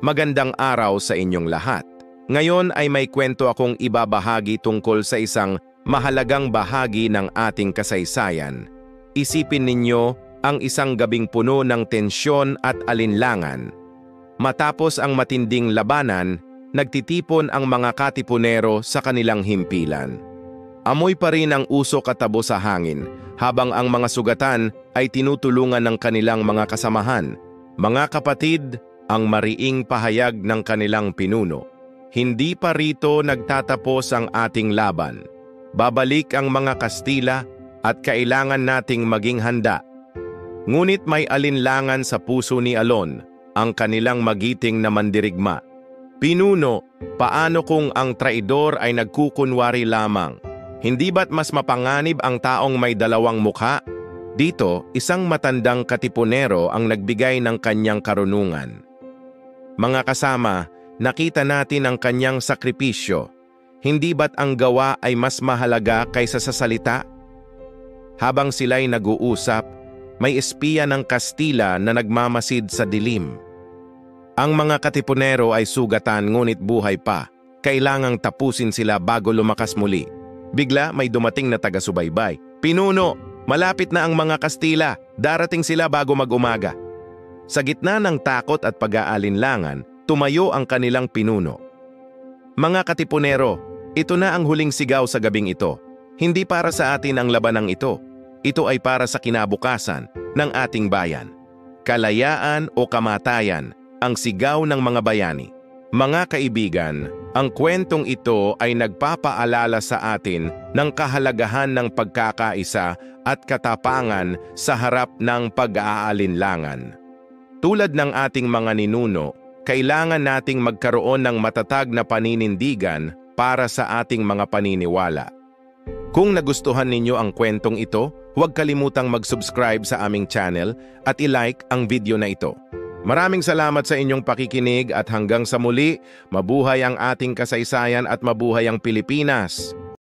Magandang araw sa inyong lahat. Ngayon ay may kwento akong ibabahagi tungkol sa isang mahalagang bahagi ng ating kasaysayan. Isipin ninyo ang isang gabing puno ng tensyon at alinlangan. Matapos ang matinding labanan, nagtitipon ang mga katipunero sa kanilang himpilan. Amoy pa rin ang usok at tabo sa hangin, habang ang mga sugatan ay tinutulungan ng kanilang mga kasamahan. Mga kapatid, ang mariing pahayag ng kanilang pinuno. Hindi pa rito nagtatapos ang ating laban. Babalik ang mga Kastila at kailangan nating maging handa. Ngunit may alinlangan sa puso ni Alon, ang kanilang magiting na mandirigma. Pinuno, paano kung ang traidor ay nagkukunwari lamang? Hindi ba't mas mapanganib ang taong may dalawang mukha? Dito, isang matandang katipunero ang nagbigay ng kanyang karunungan. Mga kasama, nakita natin ang kanyang sakripisyo. Hindi ba't ang gawa ay mas mahalaga kaysa sa salita? Habang sila'y nag-uusap, may espiya ng Kastila na nagmamasid sa dilim. Ang mga katipunero ay sugatan ngunit buhay pa. Kailangang tapusin sila bago lumakas muli. Bigla may dumating na taga-subaybay. Pinuno, malapit na ang mga Kastila. Darating sila bago mag-umaga. Sa gitna ng takot at pag-aalinlangan, tumayo ang kanilang pinuno. Mga katipunero, ito na ang huling sigaw sa gabing ito. Hindi para sa atin ang labanang ito. Ito ay para sa kinabukasan ng ating bayan. Kalayaan o kamatayan, ang sigaw ng mga bayani. Mga kaibigan, ang kwentong ito ay nagpapaalala sa atin ng kahalagahan ng pagkakaisa at katapangan sa harap ng pag-aalinlangan. Tulad ng ating mga ninuno, kailangan nating magkaroon ng matatag na paninindigan para sa ating mga paniniwala. Kung nagustuhan ninyo ang kwentong ito, huwag kalimutang mag-subscribe sa aming channel at i-like ang video na ito. Maraming salamat sa inyong pakikinig at hanggang sa muli, mabuhay ang ating kasaysayan at mabuhay ang Pilipinas!